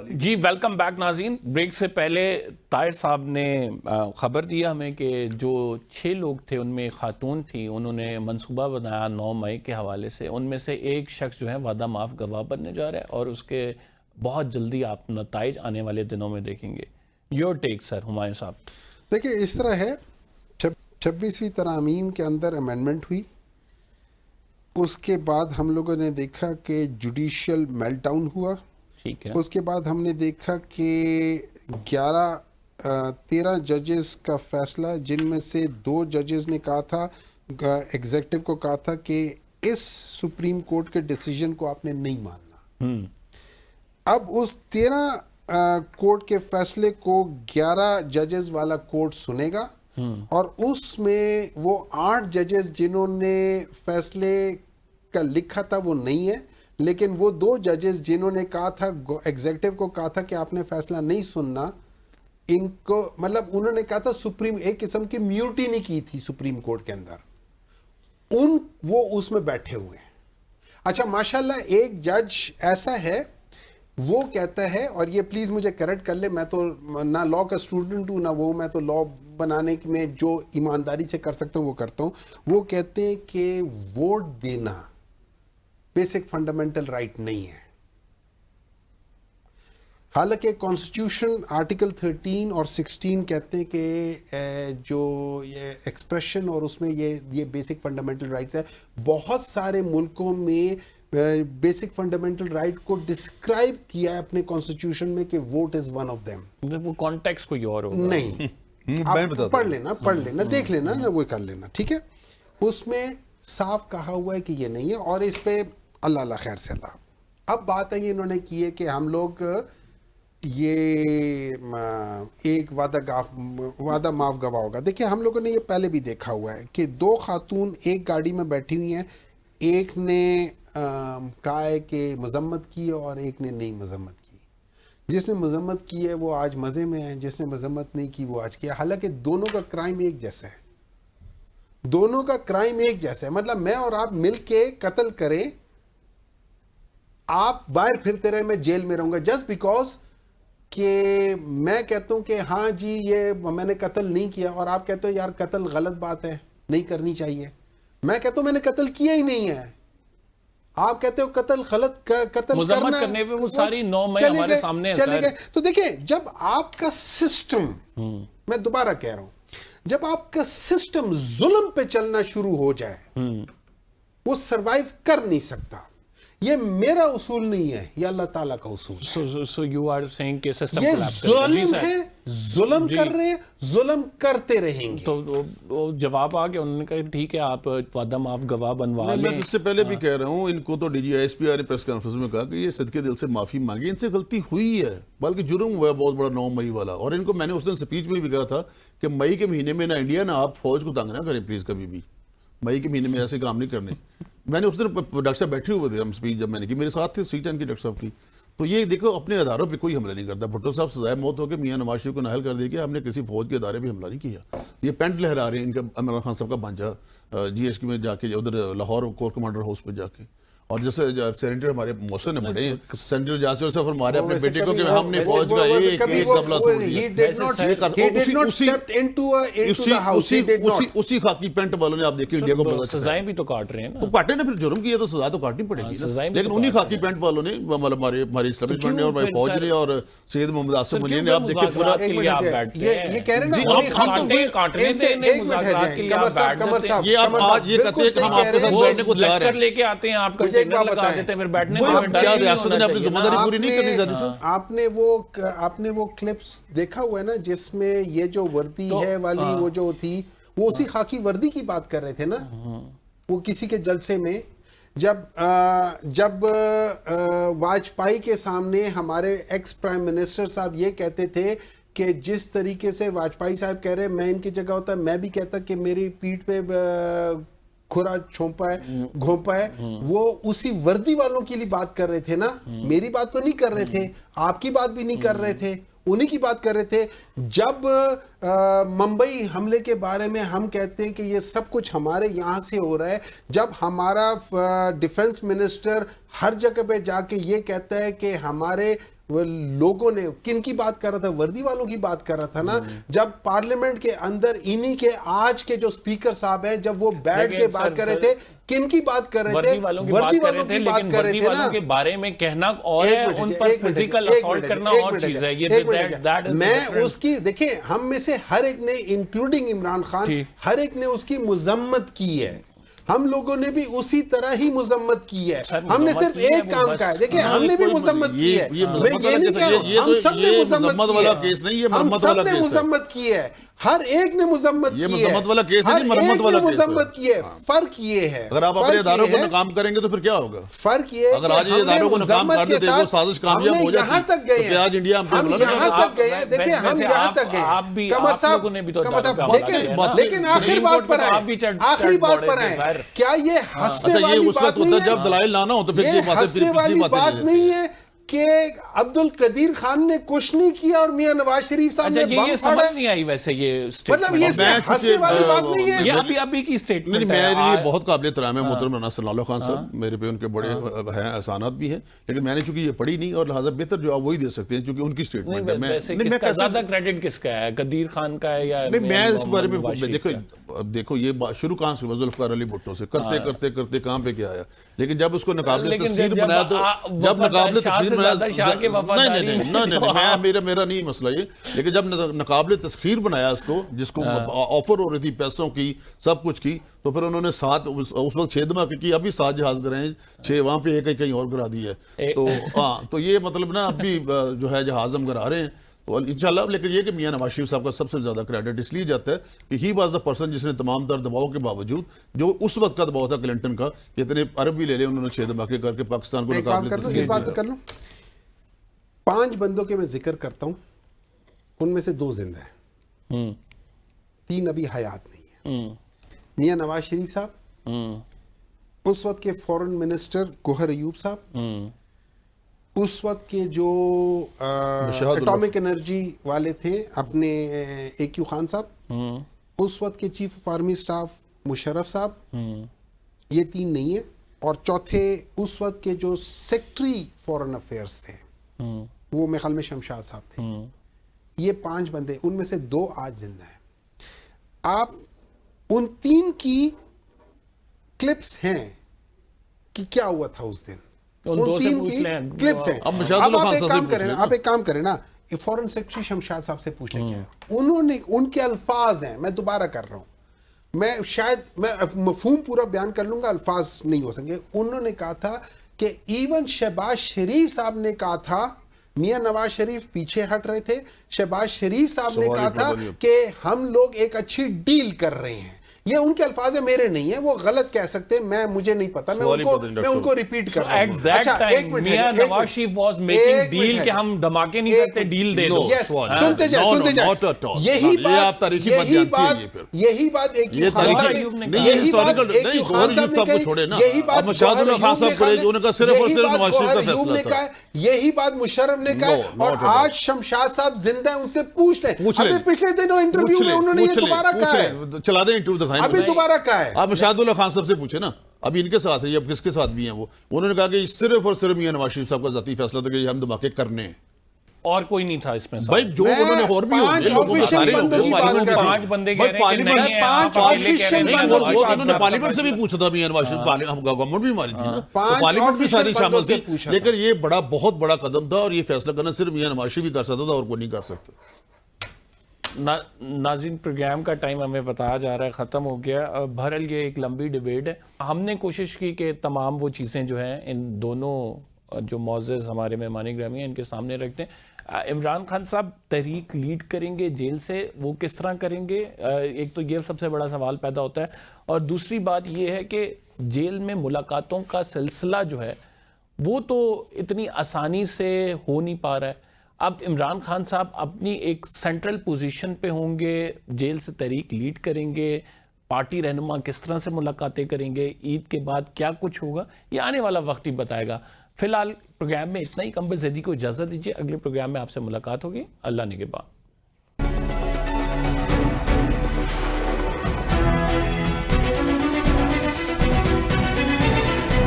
والی. جی welcome back ناظرین. Break سے پہلے طاہر صاحب نے خبر دیا ہمیں کہ جو 6 لوگ تھے ان میں خاتون تھی, انہوں نے منصوبہ بنایا 9 مئی کے حوالے سے. ان میں سے ایک شخص جو ہے وعدہ معاف گواہ بننے جا رہا ہے اور اس کے بہت جلدی آپ نتائج آنے والے دنوں میں دیکھیں گے. یور ٹیک سر ہمایوں صاحب. دیکھیں اس طرح ہے, 26ویں ترامیم کے اندر امینڈمنٹ ہوئی, اس کے بعد ہم لوگوں نے دیکھا کہ جوڈیشل میلٹ ڈاؤن ہوا, ٹھیک ہے. اس کے بعد ہم نے دیکھا کہ 13 ججز کا فیصلہ, جن میں سے 2 ججز نے کہا تھا, ایگزیکٹو کو کہا تھا کہ اس سپریم کورٹ کے ڈیسیجن کو آپ نے نہیں ماننا. اب اس 13 کورٹ کے فیصلے کو 11 ججز والا کورٹ سنے گا, اور اس میں وہ 8 ججز جنہوں نے فیصلے کا لکھا تھا وہ نہیں ہے, لیکن وہ 2 ججز جنہوں نے کہا تھا, ایگزیکٹو کو کہا تھا کہ آپ نے فیصلہ نہیں سننا, ان کو مطلب انہوں نے کہا تھا سپریم, ایک قسم کی میوٹی نہیں کی تھی سپریم کورٹ کے اندر, وہ اس میں بیٹھے ہوئے ہیں. اچھا ماشاءاللہ ایک جج ایسا ہے وہ کہتا ہے, اور یہ پلیز مجھے کریکٹ کر لے, میں تو نہ لاء کا اسٹوڈنٹ ہوں نہ وہ, میں تو لاء بنانے میں جو ایمانداری سے کر سکتا ہوں وہ کرتا ہوں. وہ کہتے ہیں کہ ووٹ دینا بیسک فنڈامنٹل رائٹ نہیں ہے. حالانکہ کانسٹیٹیوشن آرٹیکل 13 اور 16 کہتے ہیں کہ جو یہ ایکسپریشن اور اس میں یہ بیسک فنڈامنٹل رائٹس ہے. بہت سارے ملکوں میں بیسک فنڈامنٹل رائٹ کو ڈسکرائب کیا ہے اپنے کانسٹیٹیوشن میں کہ vote is one of them. وہ کانٹیکسٹ کوئی اور ہوگا. نہیں, آپ پڑھ لینا دیکھ لینا نا, وہ کر لینا, ٹھیک ہے. اس میں صاف کہا ہوا ہے کہ یہ نہیں ہے, اور اس پہ اللہ خیر سے اللہ. اب بات ہے یہ انہوں نے کی ہے کہ ہم لوگ یہ ایک وعدہ معاف گواہ ہوگا. دیکھیں ہم لوگوں نے یہ پہلے بھی دیکھا ہوا ہے کہ 2 خاتون ایک گاڑی میں بیٹھی ہوئی ہیں, ایک نے کہا ہے کہ مذمت کی اور ایک نے نہیں مذمت کی. جس نے مذمت کی ہے وہ آج مزے میں ہے, جس نے مذمت نہیں کی وہ آج کیا. حالانکہ دونوں کا کرائم ایک جیسا ہے, دونوں کا کرائم ایک جیسا ہے. مطلب میں اور آپ مل کے قتل کریں, آپ باہر پھرتے رہے میں جیل میں رہوں گا جسٹ بیکاز کہ میں کہتا ہوں کہ ہاں جی یہ میں نے قتل نہیں کیا, اور آپ کہتے ہو یار قتل غلط بات ہے نہیں کرنی چاہیے. میں کہتا ہوں میں نے قتل کیا ہی نہیں ہے, آپ کہتے ہو قتل غلط, قتل مذمت کرنے پہ وہ ساری 9 مئی ہمارے سامنے ہے. چلے گئے. تو دیکھیں جب آپ کا سسٹم, میں دوبارہ کہہ رہا ہوں, جب آپ کا سسٹم ظلم پہ چلنا شروع ہو جائے وہ سروائیو کر نہیں سکتا. یہ میرا اصول نہیں ہے, یہ اللہ تعالیٰ کا اصول ہے. So you are saying کہ سسٹم یہ ظالم ہے, ظلم کر رہے ہیں, ظلم کرتے رہیں گے. تو جواب آ گیا, انہوں نے کہا ٹھیک ہے آپ وعدہ معاف گواہ بنوا لیں. میں اس سے پہلے بھی کہہ رہا ہوں, ان کو تو D G I S P R نے پریس کانفرنس میں کہا کہ یہ صدقے دل سے معافی مانگی, ان سے غلطی ہوئی ہے, بلکہ جرم ہوا ہے بہت بڑا 9 مئی والا. اور ان کو میں نے اس دن سپیچ میں بھی کہا تھا کہ مئی کے مہینے میں نہ انڈیا نہ آپ فوج کو تنگ نہ کریں پلیز کبھی بھی, مئی کے مہینے میں ایسے کام نہیں کرنے. میں نے اس دن ڈاکٹر صاحب بیٹھے ہوئے تھے, ہم سپیچ جب میں نے کی, میرے ساتھ تھے سیٹ ان کی ڈاکٹر صاحب کی. تو یہ دیکھو اپنے اداروں پہ کوئی حملہ نہیں کرتا. بھٹو صاحب سزائے موت ہو کے میاں نواز شریف کو نااہل کر دیا کہ ہم نے کسی فوج کے ادارے پہ حملہ نہیں کیا. یہ پینٹ لہرا رہے ہیں ان کا, عمران خان صاحب کا بانجا جی ایس کی میں جا کے ادھر لاہور کور کمانڈر ہاؤس پہ جا کے, اور جیسے سینیٹر ہمارے محسن بڑے ہیں, سینیٹر جاسو سے فرمایا اپنے بیٹے کو کہ ہم نے فوج کا ایک قبلہ توڑ دیا. اسی خاکی پینٹ والوں نے آپ دیکھیں انڈیا کو سزائیں بھی تو کاٹ رہے ہیں نا. تو کاٹے نا, پھر جرم کیا تو سزا تو کاٹنی پڑے گی, لیکن انہی خاکی پینٹ والوں نے ہماری اسٹیبلشمنٹ نے اور ہماری فوج نے اور سید محمد آصف منیر نے, آپ دیکھیں پورا یہ کہہ رہے ہیں یہ آپ آج یہ کہتے ہیں کہ ہم آپ کے ساتھ بیٹھنے کو تیار ہیں, لے کے آتے ہیں, آپ کا لگا دیتے ہیں, پھر بیٹھنے ریاست نے اپنی ذمہ داری پوری نہیں کرنی چاہتی. آپ نے وہ کلپس دیکھا ہوا ہے نا جس میں یہ جو وردی ہے والی وہ جو تھی, وہ اسی خاکی وردی کی بات کر رہے تھے نا, وہ کسی کے جلسے میں جب واجپئی کے سامنے ہمارے ایکس پرائم منسٹر صاحب یہ کہتے تھے کہ جس طریقے سے واجپئی صاحب کہہ رہے میں ان کی جگہ ہوتا میں بھی کہتا کہ میری پیٹھ پہ کھرا چھونپا ہے گھونپا ہے, وہ اسی وردی والوں کے لیے بات کر رہے تھے نا, میری بات تو نہیں کر رہے تھے, آپ کی بات بھی نہیں کر رہے تھے, انہی کی بات کر رہے تھے. جب ممبئی حملے کے بارے میں ہم کہتے ہیں کہ یہ سب کچھ ہمارے یہاں سے ہو رہا ہے, جب ہمارا ڈیفنس منسٹر ہر جگہ پہ جا کے یہ کہتا ہے کہ ہمارے وہ لوگوں نے کن کی بات کر رہا تھا؟ وردی والوں کی بات کر رہا تھا نا. جب پارلیمنٹ کے اندر انہی کے آج کے جو اسپیکر صاحب ہیں جب وہ بیٹھ کے بات کر رہے تھے, کن کی بات کر رہے تھے؟ وردی والوں کی بات کر رہے تھے نا. کے بارے میں کہنا اور ہے, ان پر فزیکل اسالٹ کرنا اور چیز ہے. یہ میں اس کی دیکھیں, ہم میں سے ہر ایک نے انکلوڈنگ عمران خان ہر ایک نے اس کی مذمت کی ہے. ہم لوگوں نے بھی اسی طرح ہی مذمت کی ہے. ہم نے صرف ایک کام کہا ہے, دیکھیں ہم نے بھی مذمت کی ہے. میں یہ نہیں کہہ رہا ہوں, ہم سب نے مذمت کی ہے. ہم سب نے مذمت کی ہے, ہر ایک نے مذمت کی ہے. یہ مذمت والا کیس ہے, مرمت والا کیس ہے. مذمت کی ہے. فرق یہ ہے, اگر آپ اپنے اداروں کو ناکام کریں گے تو پھر کیا ہوگا؟ فرق یہ ہے اگر آج یہ اداروں کو ناکام کر دیتے وہ سازش کامیاب ہو جاتی یہاں تک گئے تو آج انڈیا ہم یہاں تک گئے ہیں. دیکھیں ہم یہاں تک گئے. قمر صاحب لیکن آخر بات پر آئیں, آخری بات پر آئیں, کیا یہ ہنسنے والی بات نہیں ہے؟ جب دلائل لانا ہو تو پھر یہ ہنسنے والی بات نہیں ہے کہ عبد القدیر خان نے کچھ نہیں کیا اور میاں نواز شریف صاحب نے بم یہ پھاڑا. سمجھ نہیں آئی ویسے یہ مطلب یہ ہنسنے والی بات نہیں ہے. یہ ابھی کی اسٹیٹمنٹ ہے. میرے لیے بہت قابل احترام ہے محترم مولانا صلی اللہ خان صاحب, میرے پہ ان کے بڑے ہیں احسانات بھی ہیں, لیکن میں نے چونکہ یہ پڑھی نہیں اور لہٰذا بہتر جو آپ وہی دے سکتے ہیں چونکہ ان کی اسٹیٹمنٹ ہے. میں زیادہ کریڈٹ کس کا ہے, قدیر خان کا ہے یا میں اس بارے میں دیکھو یہ شروع کہاں سے ذوالفقار علی بھٹو سے کرتے کرتے کرتے کہاں پہ کیا آیا, لیکن جب اس کو نقابل تسخیر بنایا تو جب نقابل تسخیر بنایا نہیں میرا نہیں مسئلہ یہ, لیکن جب نقابل تسخیر بنایا اس کو, جس کو آفر ہو رہی تھی پیسوں کی سب کچھ کی, تو پھر انہوں نے 7 اس وقت 6 دھماکے کی, ابھی 7 جہاز گرائے ہیں, 6 وہاں پہ ایک کہیں اور گرا دی ہے. تو ہاں تو یہ مطلب نا ابھی جو ہے جہاز ہم گرا رہے ہیں تو انشاءاللہ. لیکن یہ کہ میاں نواز شریف صاحب کا سب سے زیادہ کریڈٹ اس لیے جاتا ہے کہ ہی واز دا پرسن جس نے تمام تر دباؤ کے باوجود, جو اس وقت کا دباؤ تھا کلنٹن کا, اتنے عرب بھی لے لے انہوں نے 6 دھماکے کر کے پاکستان کو نقابل تسخیر اس بات کر لوں. 5 بندوں کے میں ذکر کرتا ہوں, ان میں سے 2 زندہ ہیں, 3 ابھی حیات نہیں ہیں. میاں نواز شریف صاحب, اس وقت کے فورن منسٹر گوہر ایوب صاحب, اس وقت کے جو اٹامک انرجی والے تھے اپنے اے کیو خان صاحب, اس وقت کے chief of army staff Musharraf صاحب, یہ 3 نہیں ہیں. اور چوتھے اس وقت کے جو سیکٹری فورن افیئرس تھے وہ میرے خیال میں شمشاد صاحب تھے. یہ 5 بندے, ان میں سے 2 آج زندہ ہیں. آپ ان 3 کی کلپس ہیں کہ کیا ہوا تھا اس دن, ان 3 کی کلپس ہیں. اب آپ ایک کام کریں نا, فورن سیکٹری شمشاد صاحب سے پوچھ لیں کیا انہوں نے, ان کے الفاظ ہیں, میں دوبارہ کر رہا ہوں, میں شاید میں مفہوم پورا بیان کر لوں گا, الفاظ نہیں ہو سکیں. انہوں نے کہا تھا کہ ایون شہباز شریف صاحب نے کہا تھا, میاں نواز شریف پیچھے ہٹ رہے تھے, شہباز شریف صاحب نے کہا تھا کہ ہم لوگ ایک اچھی ڈیل کر رہے ہیں. یہ ان کے الفاظ ہیں, میرے نہیں ہیں, وہ غلط کہہ سکتے ہیں, مجھے نہیں پتا, میں ان کو ریپیٹ کر رہا ہوں. اچھا ایک minute, Mian Nawaz Sharif was making deal کہ ہم دھماکے نہیں کرتے, ڈیل دے دو. سنتے جائیں, یہی بات ایک یو خان صاحب نے, یہی بات یہی بات مشرف نے کہا, اور آج شمشاد صاحب زندہ ہیں, ان سے پوچھ لیں. ابھی پچھلے دنوں انٹرویو میں انہوں نے یہ دوبارہ کہا ہے, چلا دیں انٹرویو دکھائیں, ابھی دوبارہ کہا ہے. آپ مشاہد اللہ خان صاحب سے پوچھیں نا, ابھی ان کے ساتھ ہے یا کس کے ساتھ بھی ہیں وہ, انہوں نے کہا کہ صرف اور صرف میاں نواز شریف صاحب کا ذاتی فیصلہ تھا کہ ہم دھماکے کرنے ہیں, اور کوئی نہیں تھا اس میں. بھائی جو انہوں نے اور بھی پانچ بندے کہہ رہے ہیں کہ نہیں ہیں, آپ اکیلے کہہ رہے ہیں. انہوں نے پارلیمنٹ سے بھی پوچھا تھا میاں نواز شریف, گورنمنٹ بھی ہماری تھی نا, پارلیمنٹ بھی ساری شامل تھی. لیکن یہ بہت بڑا قدم تھا, اور یہ فیصلہ کرنا صرف میاں نواز شریف ہی کر سکتا تھا اور کوئی نہیں کر سکتا. ناظرین, پروگرام کا ٹائم ہمیں بتایا جا رہا ہے ختم ہو گیا. بہرحال یہ ایک لمبی ڈیبیٹ ہے. ہم نے کوشش کی کہ تمام وہ چیزیں جو ہیں ان دونوں جو معزز ہمارے مہمان گرامی ہیں ان کے سامنے رکھتے ہیں. عمران خان صاحب تحریک لیڈ کریں گے جیل سے, وہ کس طرح کریں گے؟ ایک تو یہ سب سے بڑا سوال پیدا ہوتا ہے, اور دوسری بات یہ ہے کہ جیل میں ملاقاتوں کا سلسلہ جو ہے وہ تو اتنی آسانی سے ہو نہیں پا رہا ہے. اب عمران خان صاحب اپنی ایک سینٹرل پوزیشن پہ ہوں گے, جیل سے تحریک لیڈ کریں گے, پارٹی رہنما کس طرح سے ملاقاتیں کریں گے, عید کے بعد کیا کچھ ہوگا, یہ آنے والا وقت ہی بتائے گا. فی الحال پروگرام میں اتنا ہی. کمبر زیدی کو اجازت دیجیے, اگلے پروگرام میں آپ سے ملاقات ہوگی. اللہ نگہبان.